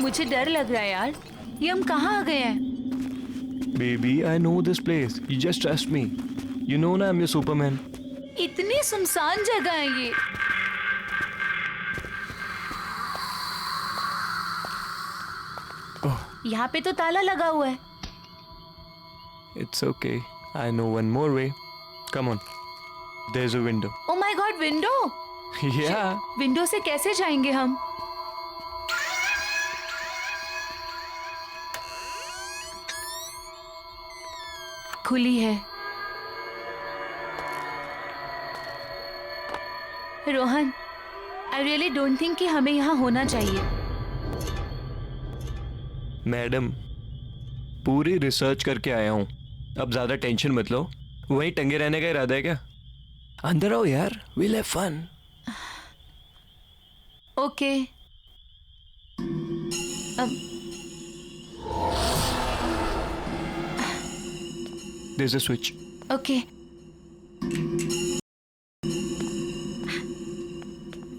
मुझे डर लग रहा है यार, ये हम कहाँ आ गए हैं? Baby, I know this place. You just trust me. You know ना, I'm your Superman. इतनी सुनसान जगह है ये। Oh, यहाँ पे तो ताला लगा हुआ है। it's okay. I know one more way. Come on. There's a window. Oh my God, window! Yeah. Window से कैसे जाएंगे हम? खुली है। Rohan, I really don't think कि हमें यहाँ होना चाहिए। मैडम, पूरी रिसर्च करके आया हूँ। अब ज्यादा टेंशन मत लो। वहीं टंगे रहने का इरादा है क्या? अंदर आओ यार, we'll have fun. Okay. There's a switch. Okay.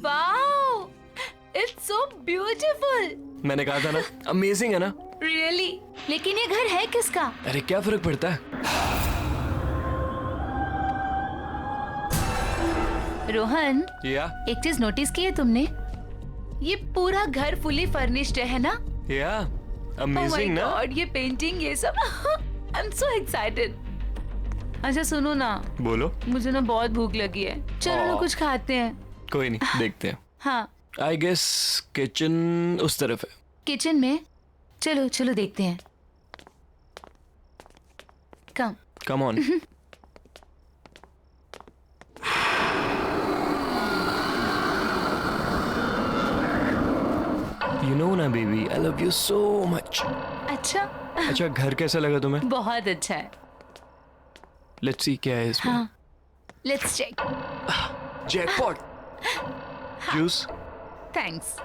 Wow, it's so beautiful. मैंने कहा था ना, अमेजिंग है ना? रियली? लेकिन ये घर है किसका? अरे क्या फर्क पड़ता है? रोहन, या एक चीज नोटिस की है तुमने? ये पूरा घर फुली फर्निश्ड है ना? या Oh my अमेजिंग ना? God, ये पेंटिंग, ये सब। I am so excited. अच्छा सुनो ना, बोलो। मुझे ना बहुत भूख लगी है, चलो ना कुछ खाते हैं। कोई नहीं, देखते हैं। हाँ, आई गेस किचन उस तरफ है। किचन में? चलो चलो देखते हैं। Come. Come on. You know ना baby, I love you so much. अच्छा। अच्छा, घर कैसा लगा तुम्हें? बहुत अच्छा है। लेट्स सी क्या है इसमें। हाँ, let's check. Jackpot. Juice. Thanks.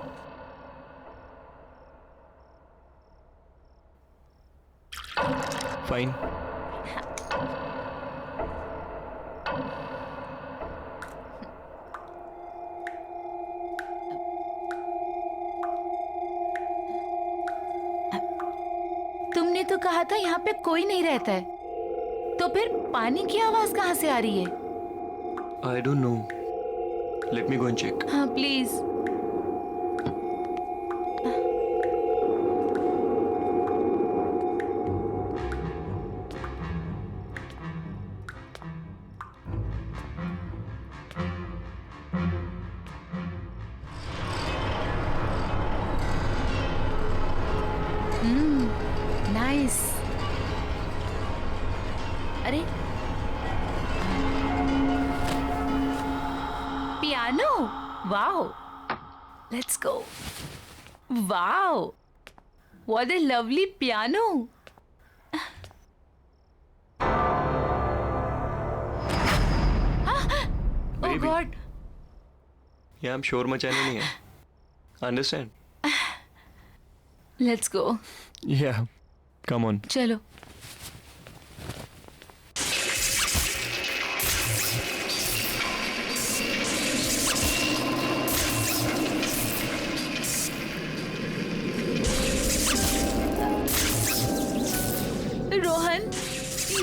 Fine. तुमने तो कहा था यहाँ पे कोई नहीं रहता है, तो फिर पानी की आवाज कहाँ से आ रही है? I don't know. Let me go and check. हाँ प्लीज। नाइस। अरे piano, wow, let's go. Wow, what a lovely piano. Oh Baby. God. यहाँ हम शोर मचाने नहीं है। Understand? Let's go. Yeah come on. चलो। रोहन,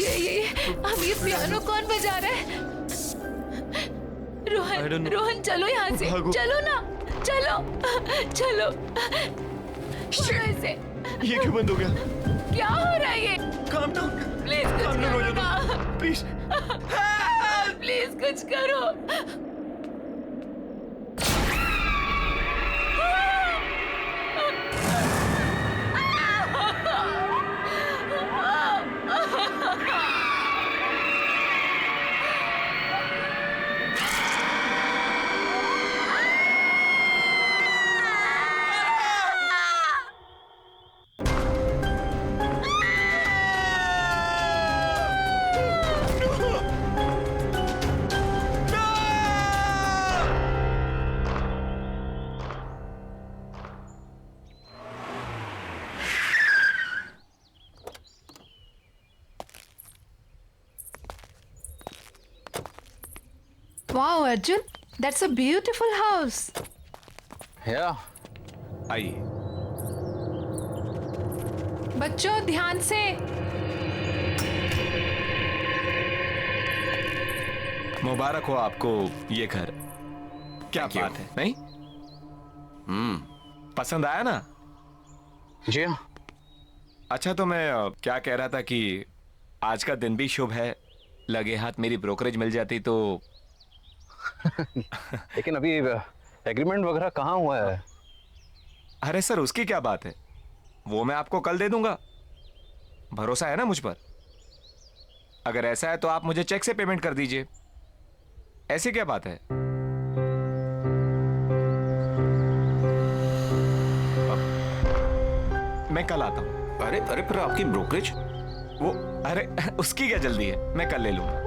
ये अब ये पियानो कौन बजा रहा है? I don't Rohan, know. Rohan चलो यहाँ से, भागो। चलो ना, चलो चलो। ऐसे ये क्यों बंद हो गया? क्या हो रहा है ये? Calm down. प्लीज कुछ Calm down हो करो जाओ ना, तुम। Please. प्लीज कुछ करो। Wow, Arjun, that's a beautiful house. Yeah. आइए। बच्चों ध्यान से। मुबारक हो आपको ये घर। क्या Thank you. बात है, नहीं? पसंद आया ना? जी हाँ। अच्छा, तो मैं क्या कह रहा था कि आज का दिन भी शुभ है, लगे हाथ मेरी ब्रोकरेज मिल जाती तो। लेकिन अभी एग्रीमेंट वगैरह कहाँ हुआ है? अरे सर, उसकी क्या बात है, वो मैं आपको कल दे दूंगा। भरोसा है ना मुझ पर? अगर ऐसा है तो आप मुझे चेक से पेमेंट कर दीजिए। ऐसी क्या बात है? मैं कल आता हूं। अरे अरे, पर आपकी ब्रोकरेज? वो, अरे उसकी क्या जल्दी है, मैं कल ले लूंगा।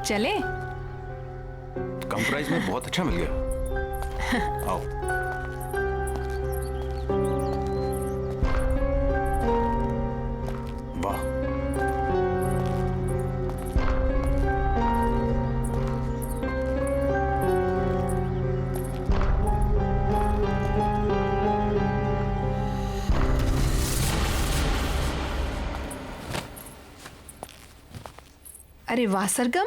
चले? कम प्राइस में बहुत अच्छा मिल गया। आओ। वाह। अरे वाह सरगम,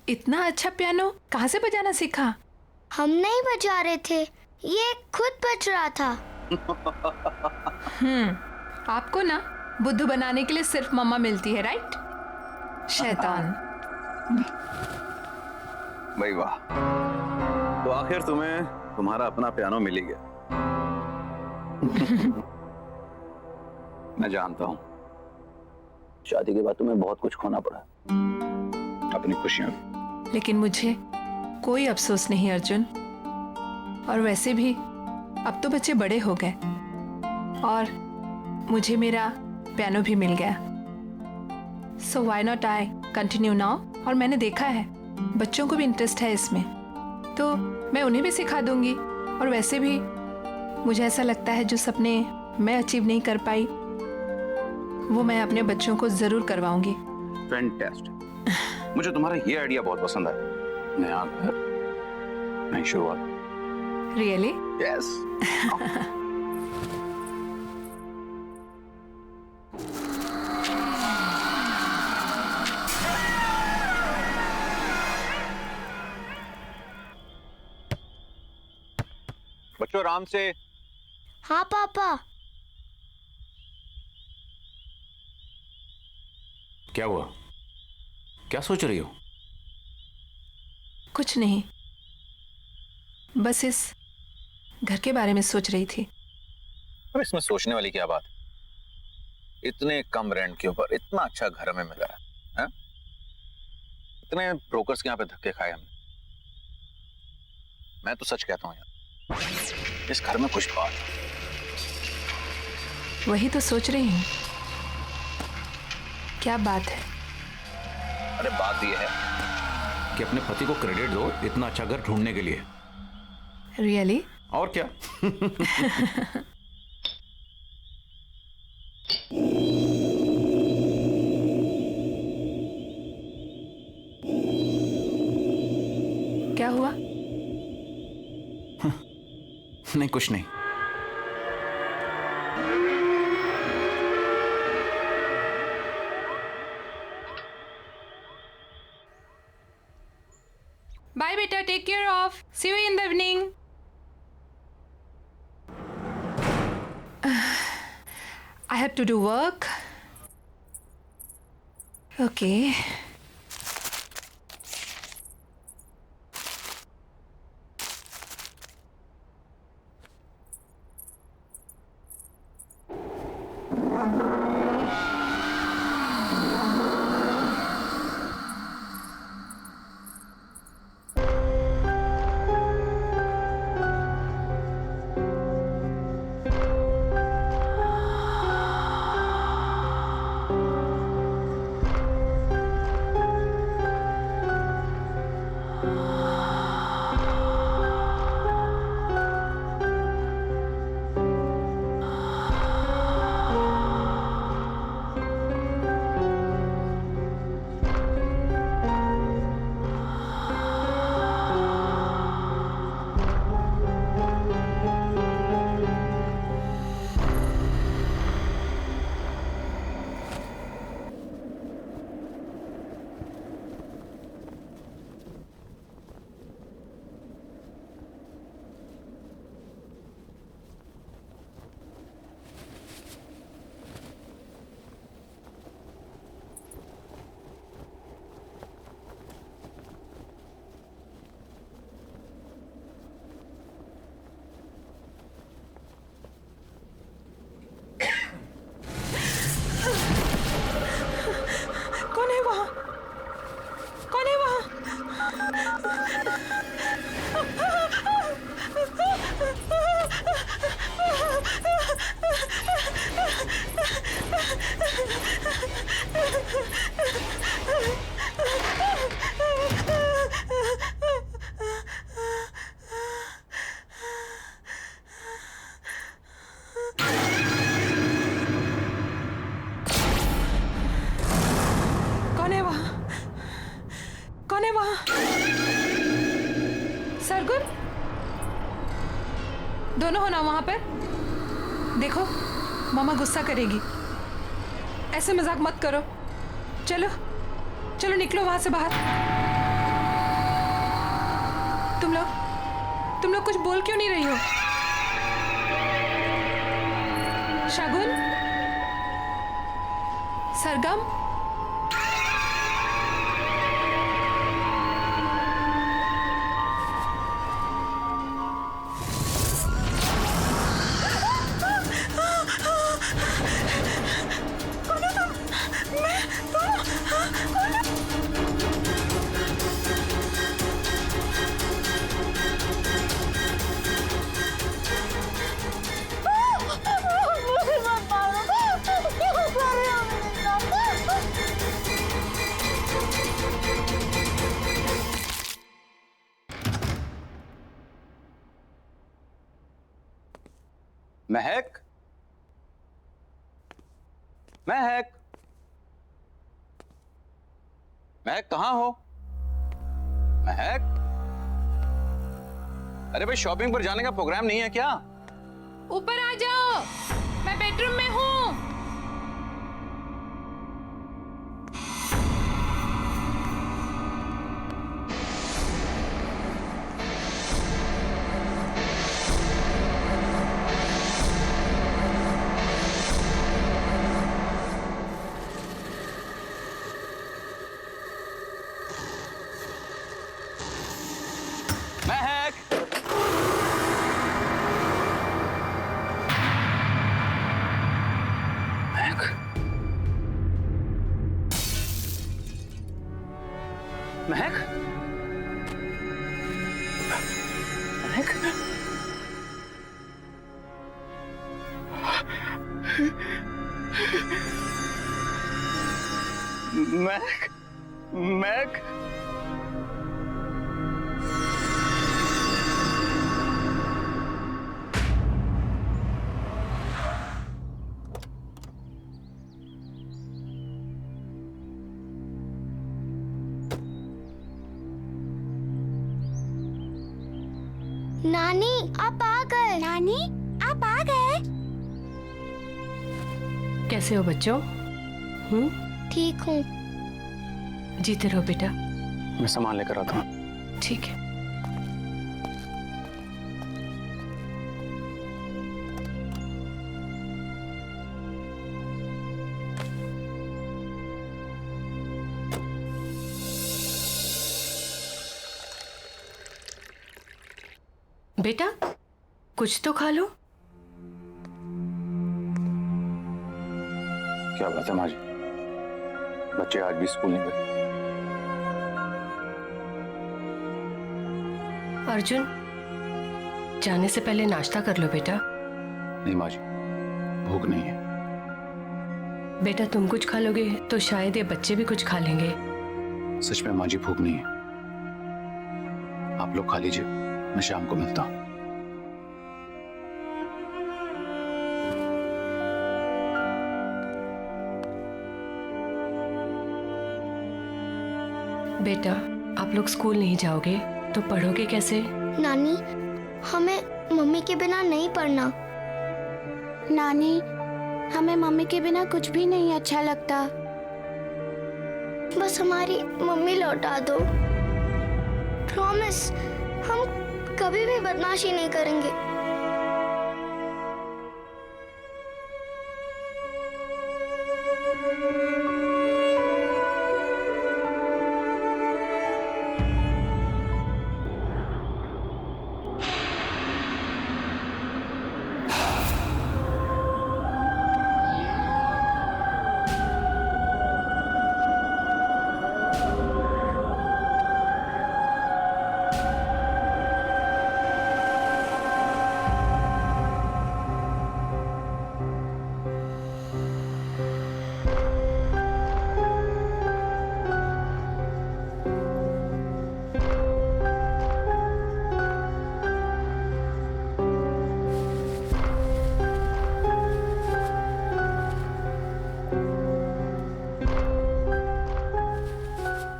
इतना अच्छा पियानो कहाँ से बजाना सीखा? हम नहीं बजा रहे थे, ये खुद बज रहा था। आपको ना बुद्धू बनाने के लिए सिर्फ मम्मा मिलती है, राइट? शैतान। भाई वाह, तो आखिर तुम्हें तुम्हारा अपना पियानो मिल ही गया। मैं जानता हूं, शादी के बाद तुम्हें बहुत कुछ खोना पड़ा, अपनी खुशियां भी। लेकिन मुझे कोई अफसोस नहीं अर्जुन। और वैसे भी अब तो बच्चे बड़े हो गए और मुझे मेरा पियानो भी मिल गया। So why not I continue now. और मैंने देखा है बच्चों को भी इंटरेस्ट है इसमें, तो मैं उन्हें भी सिखा दूंगी। और वैसे भी मुझे ऐसा लगता है जो सपने मैं अचीव नहीं कर पाई वो मैं अपने बच्चों को जरूर करवाऊंगी। फैंटास्टिक। मुझे तुम्हारा ये आइडिया बहुत पसंद आया। नया घर, नई शुरुआत। रियली? यस। बच्चों आराम से। हाँ पापा। क्या हुआ? क्या सोच रही हो? कुछ नहीं, बस इस घर के बारे में सोच रही थी। अब इसमें सोचने वाली क्या बात? इतने कम रेंट के ऊपर इतना अच्छा घर हमें मिला है? इतने ब्रोकर्स के यहाँ पे धक्के खाए हमने। मैं तो सच कहता हूँ यार, इस घर में कुछ बात है। वही तो सोच रही हूँ, क्या बात है? अरे बात यह है कि अपने पति को क्रेडिट दो इतना अच्छा घर ढूंढने के लिए। रियली? और क्या। क्या हुआ? नहीं, कुछ नहीं। बाय बेटा, take care of, see you in the evening. I have to do work. Okay. कौन है वहां? सरगुन, दोनों हो ना वहां पर? देखो मामा गुस्सा करेगी, ऐसे मजाक मत करो। चलो चलो निकलो वहां से बाहर। तुम लोग कुछ बोल क्यों नहीं रही हो? शगुन, सरगम, महक, महक, महक कहाँ हो? महक, अरे भाई शॉपिंग पर जाने का प्रोग्राम नहीं है क्या? ऊपर आ जाओ, मैं बेडरूम में हूँ। महक, महक, महक, महक, महक, नानी आप आ गए। नानी आप आ गए। कैसे हो बच्चों? ठीक हूँ। जीते रहो बेटा। मैं सामान लेकर आता हूँ। ठीक है। बेटा कुछ तो खा लो। क्या बात है माँ जी, बच्चे आज भी स्कूल नहीं गए? अर्जुन, जाने से पहले नाश्ता कर लो बेटा। नहीं माँ जी, भूख नहीं है। बेटा तुम कुछ खा लोगे तो शायद ये बच्चे भी कुछ खा लेंगे। सच में माँ जी भूख नहीं है। आप लोग खा लीजिए, मैं शाम को मिलता हूँ। बेटा आप लोग स्कूल नहीं जाओगे तो पढ़ोगे कैसे? नानी हमें मम्मी के बिना नहीं पढ़ना। नानी हमें मम्मी के बिना कुछ भी नहीं अच्छा लगता। बस हमारी मम्मी लौटा दो। प्रॉमिस, हम कभी भी बदमाशी नहीं करेंगे।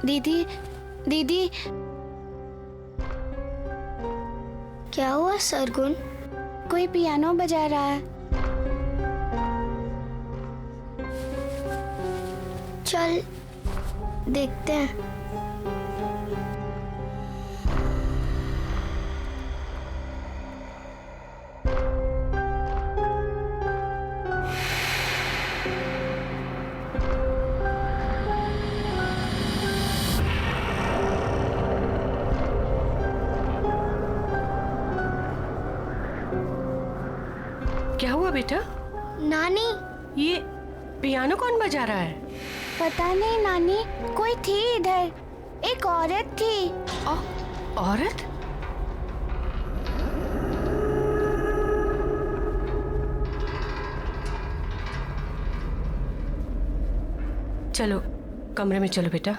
दीदी दीदी, क्या हुआ सरगुन? कोई पियानो बजा रहा है। चल देखते हैं। क्या हुआ बेटा? नानी, ये पियानो कौन बजा रहा है? पता नहीं नानी, कोई थी इधर, एक औरत थी। औरत? चलो कमरे में चलो बेटा।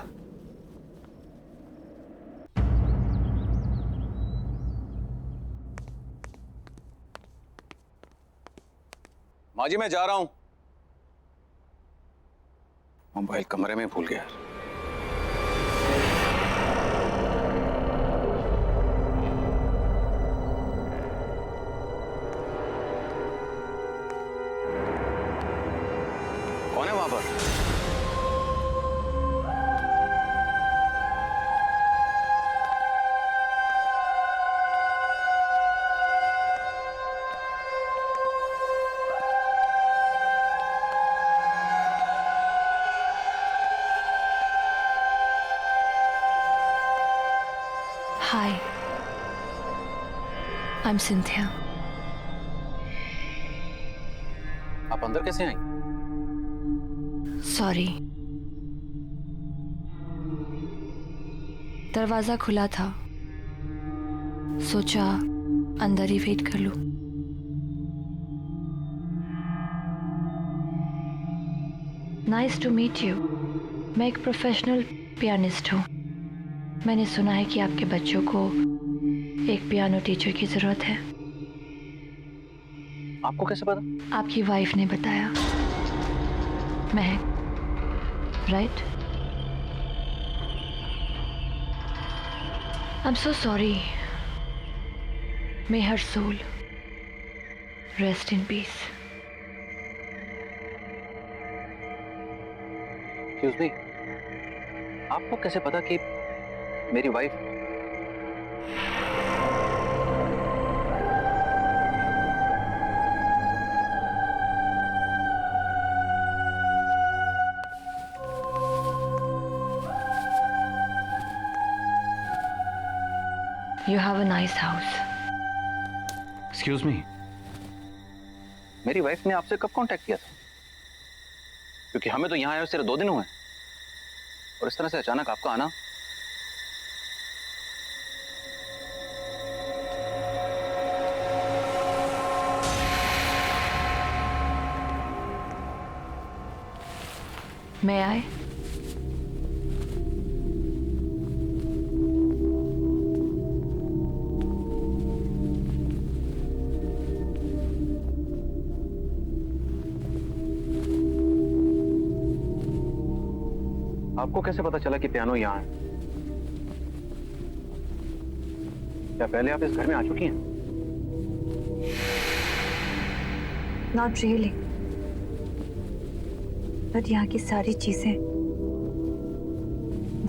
माँ जी मैं जा रहा हूं। मोबाइल कमरे में भूल गया। कौन है वहां पर? Hi, I'm Cynthia. आप अंदर कैसे आई? Sorry. दरवाजा खुला था, सोचा अंदर ही वेट कर लूं। Nice to meet you. मैं एक प्रोफेशनल पियानिस्ट हूँ। मैंने सुना है कि आपके बच्चों को एक पियानो टीचर की जरूरत है। आपको कैसे पता? आपकी वाइफ ने बताया। महक, right? I'm so sorry. May her soul rest in peace. Excuse me, आपको कैसे पता कि मेरी wife? You have a nice house. Excuse me, मेरी वाइफ ने आपसे कब कांटेक्ट किया था? क्योंकि हमें तो यहाँ आए सिर्फ 2 दिन हुए और इस तरह से अचानक आपका आना। May I? आपको कैसे पता चला कि पियानो यहाँ है? क्या पहले आप इस घर में आ चुकी हैं? Not really. बट यहाँ की सारी चीजें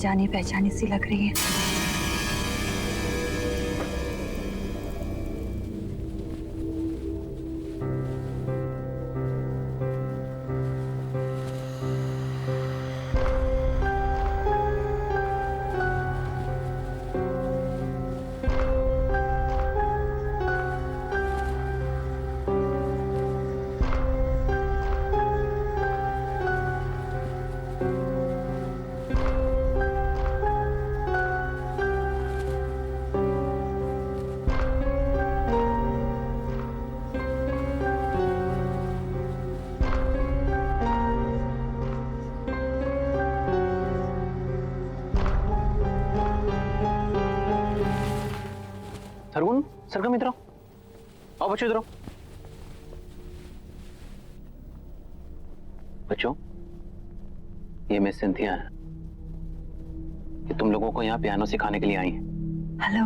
जानी पहचानी सी लग रही हैं। सरगुन, सरगम इधर आओ। आओ बच्चों इधर आओ। बच्चों, ये मिस सिंथिया है। कि तुम लोगों को यहाँ पियानो सिखाने के लिए आई हैं। हेलो।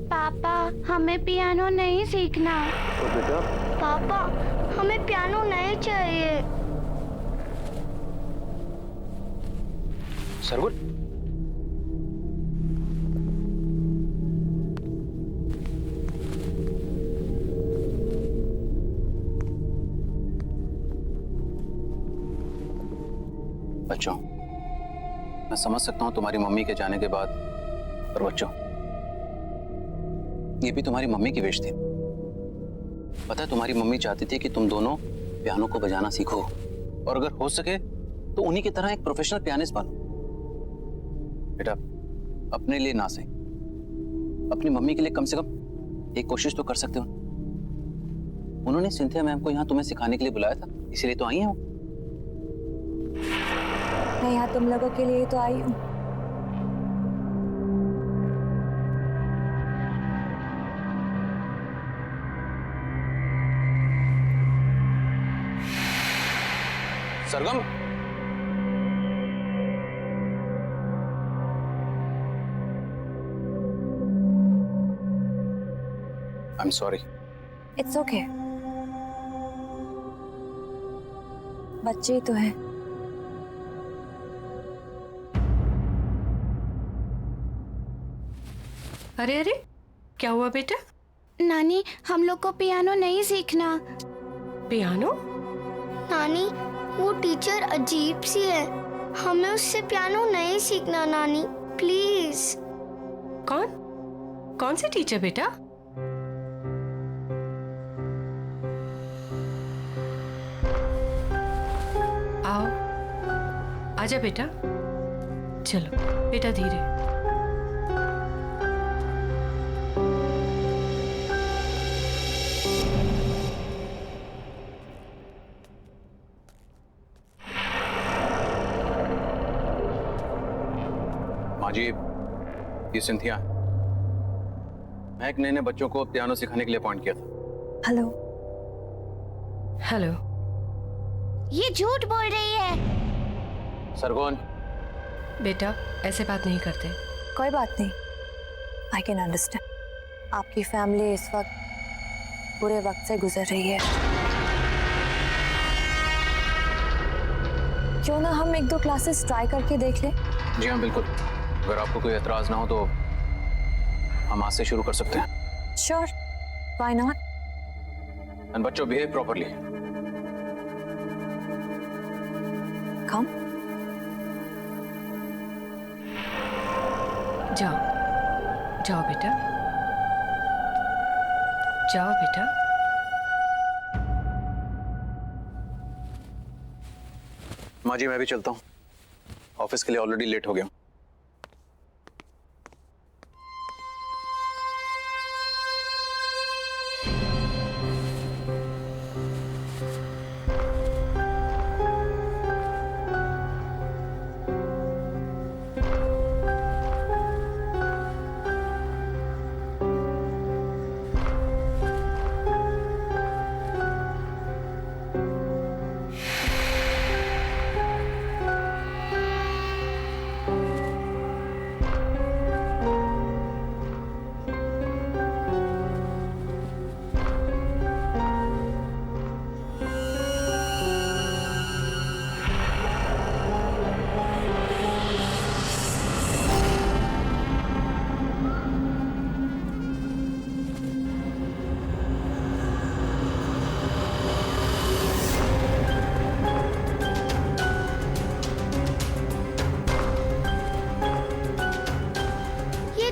पापा हमें पियानो नहीं सीखना। तो बेटा पापा हमें पियानो नहीं चाहिए। सरगुन, बच्चों, मैं समझ सकता हूं तुम्हारी मम्मी के जाने के बाद, पर बच्चों ये भी तुम्हारी मम्मी की विश थी। पता है तुम्हारी मम्मी चाहती थी कि तुम दोनों पियानो को बजाना सीखो और अगर हो सके तो उन्हीं की तरह एक प्रोफेशनल पियानिस्ट बनो। बेटा अपने लिए ना सही, अपनी मम्मी के लिए कम से कम एक कोशिश तो कर सकते हो। उन्होंने सिंथिया मैम को यहाँ तुम्हें सिखाने के लिए बुलाया था, इसीलिए तो आई हैं वो। मैं यहाँ तुम लोगों के लिए तो आई हूँ। Sargam, I am sorry. It's okay, बच्चे ही तो हैं। अरे अरे, क्या हुआ बेटा? नानी हम लोग को पियानो नहीं सीखना। पियानो? नानी वो टीचर अजीब सी है, हमें उससे पियानो नहीं सीखना नानी, प्लीज। कौन? कौन सी टीचर बेटा? आओ, आजा बेटा। चलो बेटा धीरे। माँ जी, ये सिंथिया, महक ने बच्चों को पियानो सिखाने के लिए अपॉइंट किया था। हेलो। हेलो। ये झूठ बोल रही है। सरगुन, बेटा ऐसे बात नहीं करते। कोई बात नहीं, आई कैन अंडरस्टैंड। आपकी फैमिली इस वक्त बुरे वक्त से गुजर रही है। क्यों ना हम 1-2 क्लासेस ट्राई करके देख लें? जी हाँ बिल्कुल, अगर आपको कोई एतराज ना हो तो हम आज से शुरू कर सकते हैं। Sure, why not. एंड बच्चों बिहेव प्रॉपर्ली। कम। जाओ जाओ बेटा, जाओ बेटा। माँ जी मैं भी चलता हूँ, ऑफिस के लिए ऑलरेडी लेट हो गया हूँ।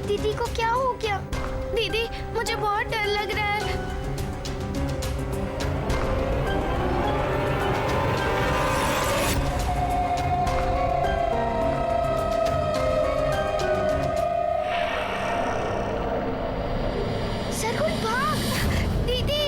दीदी को क्या हो गया? दीदी मुझे बहुत डर लग रहा है। सरगुन भाग, दीदी।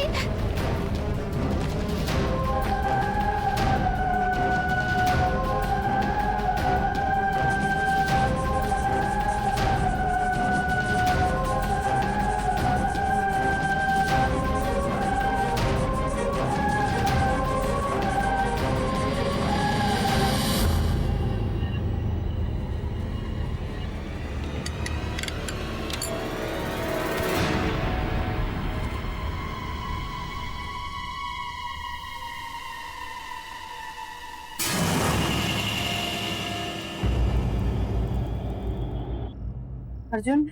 अर्जुन,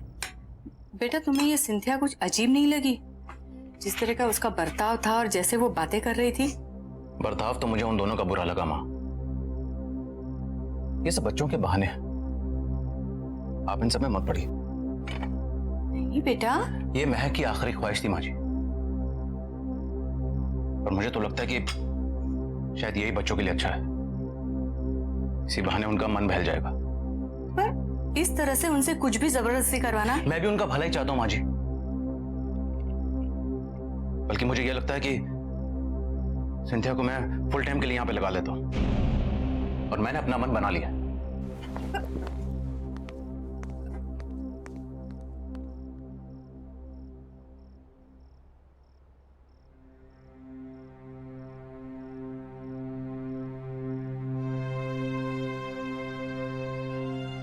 बेटा तुम्हें ये सिंथिया कुछ अजीब नहीं लगी? जिस तरह का उसका बर्ताव था और जैसे वो बातें कर रही थी। बर्ताव तो मुझे उन दोनों का बुरा लगा माँ। ये सब बच्चों के बहाने हैं, आप इन सब में मत पड़िए। नहीं बेटा, ये महक की आखिरी ख्वाहिश थी माँ जी, और मुझे तो लगता है कि शायद यही बच्चों के लिए अच्छा है। इसी बहाने उनका मन बहल जाएगा। पर इस तरह से उनसे कुछ भी जबरदस्ती करवाना। मैं भी उनका भला ही चाहता हूं माँ जी, बल्कि मुझे यह लगता है कि सिंथिया को मैं फुल टाइम के लिए यहां पे लगा लेता हूं, और मैंने अपना मन बना लिया।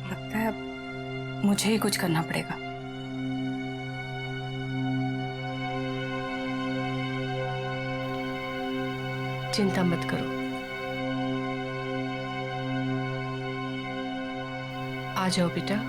लगता है अब मुझे ही कुछ करना पड़ेगा। चिंता मत करो, आ जाओ बेटा।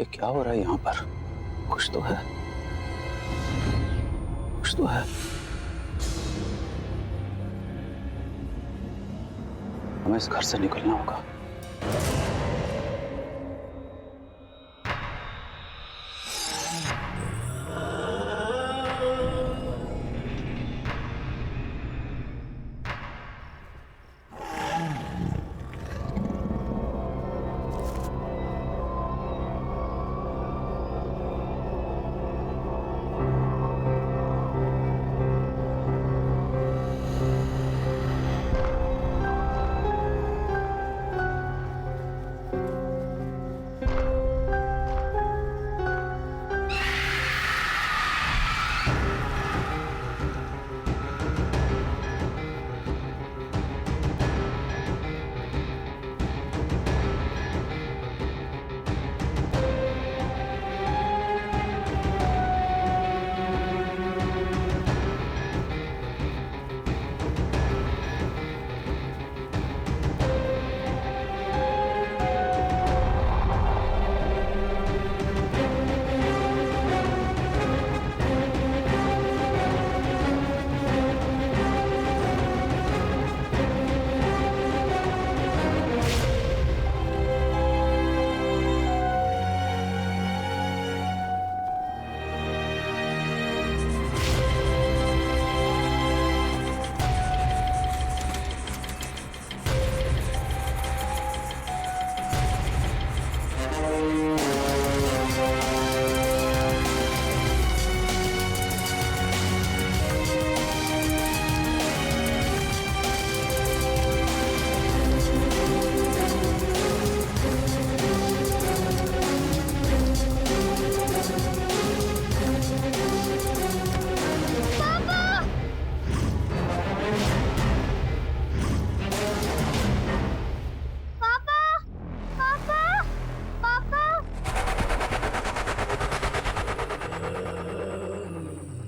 ये क्या हो रहा है यहाँ पर? कुछ तो है, कुछ तो है। हमें इस घर से निकलना होगा।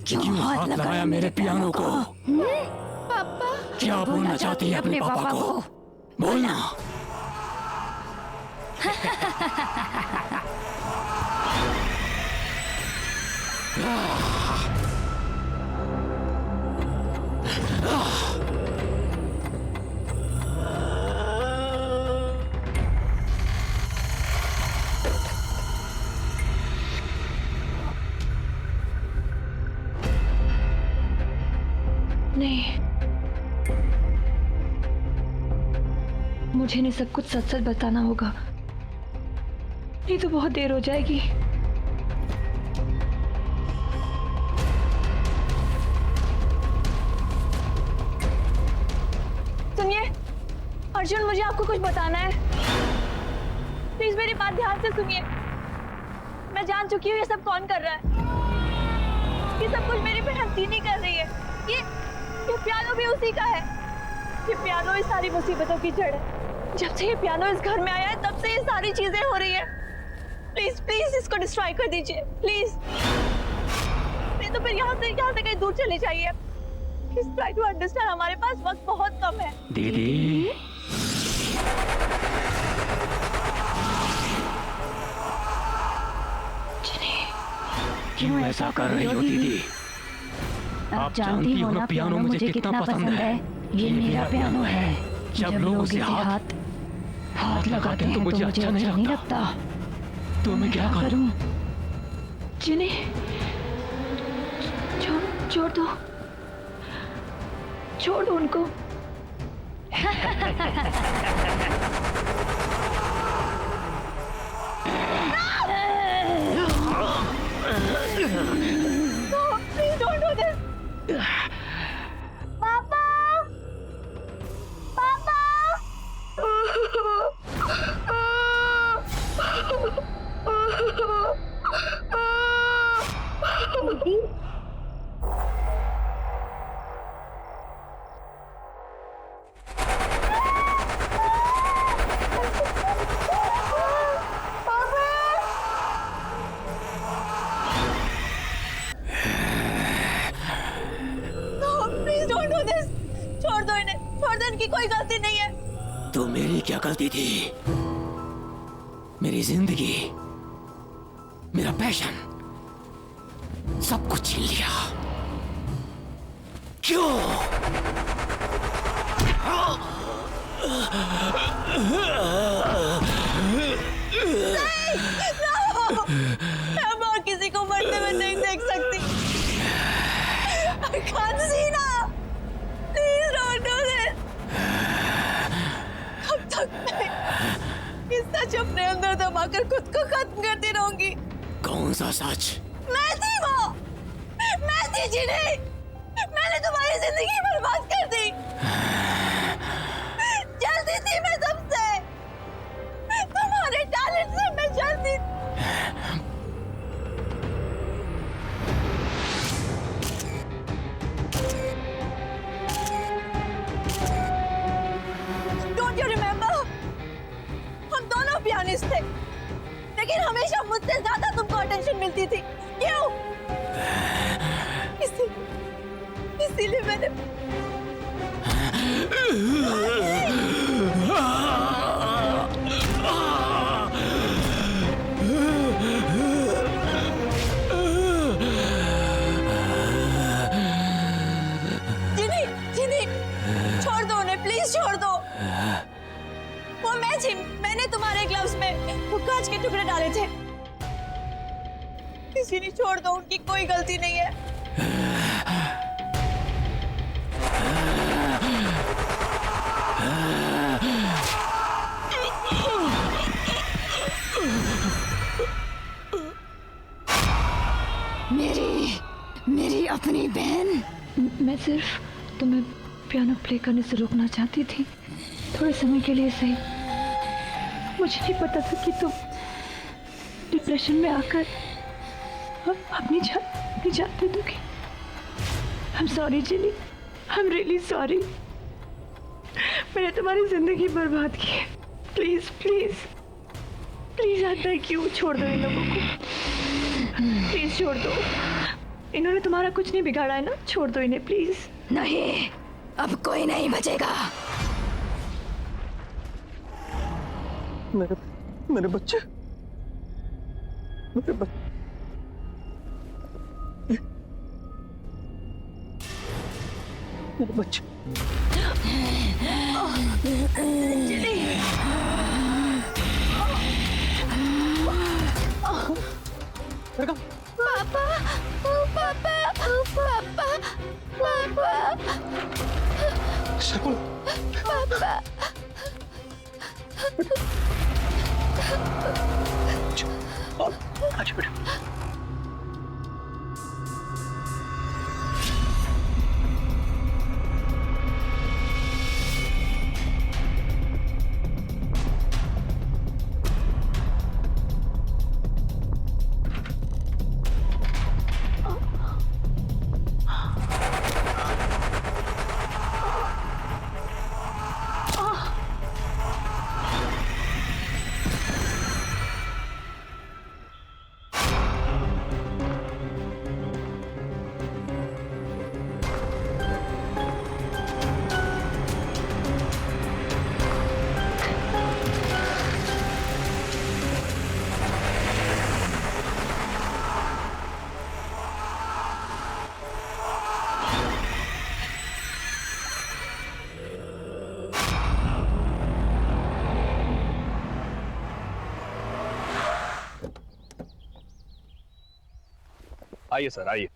क्यों हाथ लगाया मेरे पियानो को? पापा क्या बोलना चाहती है अपने पापा को? बोलना। नहीं, मुझे इन्हें सब कुछ सच सच बताना होगा, नहीं तो बहुत देर हो जाएगी। सुनिए अर्जुन, मुझे आपको कुछ बताना है। प्लीज मेरी बात ध्यान से सुनिए। मैं जान चुकी हूँ ये सब कौन कर रहा है। ये सब कुछ मेरी बहन तीनी कर रही है। ये पियानो भी उसी का है। ये पियानो इस सारी मुसीबतों की जड़ है। जब से ये पियानो इस घर में आया है तब से ये सारी चीजें हो रही है। प्लीज प्लीज इसको डिस्ट्रॉय कर दीजिए प्लीज, नहीं तो फिर यहाँ से कहीं दूर चले जाइए। प्लीज ट्राई टू अंडरस्टैंड, हमारे पास वक्त बहुत कम है। दीदी क्यों ऐसा कर रही हो दीदी? आप जानती हो ना पियानो मुझे कितना पसंद है। ये मेरा पियानो है। जब लोग उसे हाथ लगाते हैं तो मुझे अच्छा नहीं लगता। तो मैं क्या करूं? जिन्हें छोड़ दो उनको। No, please don't do this. Papa! Papa! इनकी कोई गलती नहीं है। तो मेरी क्या गलती थी? मेरी जिंदगी मेरा पैशन सब कुछ छीन लिया। क्यों? अब और किसी को मरते हुए नहीं देख सकती। I can't see now. Please don't do this. कब तक मैं इस सच अपने अंदर दबाकर खुद को खत्म करती रहूंगी? कौन सा सच? मैं थी वो, मैं थी जिन्हें मैंने तुम्हारी जिंदगी बर्बाद कर दी। जलती थी मैं सबसे, तुम्हारे टैलेंट से मैं जलती। Don't you remember? हम दोनों पियानिस्ट थे, लेकिन हमेशा मुझसे ज्यादा तुमको अटेंशन मिलती थी। क्यों? इसीलिए मैंने जिनी, छोड़ दो उन्हें, प्लीज छोड़ दो। वो मैंने तुम्हारे ग्लव्स में वो कांच के टुकड़े डाले थे। किसी ने छोड़ दो, उनकी कोई गलती नहीं है। मेरी अपनी बहन। मैं सिर्फ तुम्हें पियानो प्ले करने से रोकना चाहती थी, थोड़े समय के लिए सही। मुझे नहीं पता था कि तुम डिप्रेशन में आकर अपनी जान दे दोगी। I'm sorry Jini, I'm really sorry। मैंने तुम्हारी जिंदगी बर्बाद की है। Please please please I beg you, छोड़ दो इन लोगों को, प्लीज छोड़ दो। इन्होंने तुम्हारा कुछ नहीं बिगाड़ा है ना, छोड़ दो इन्हें प्लीज। नहीं, अब कोई नहीं बचेगा। मेरे बच्चे, मेरे बच्चे, मेरे बच्चे। पापा, पापा, पापा, पापा, शकुन, पापा। अच्छा बेटा। आइए सर, आइए।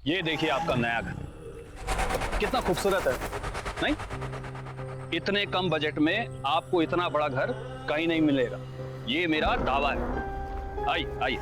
ये देखिए आपका नया घर, कितना खूबसूरत है, नहीं? इतने कम बजट में आपको इतना बड़ा घर कहीं नहीं मिलेगा, ये मेरा दावा है। आइए आइए।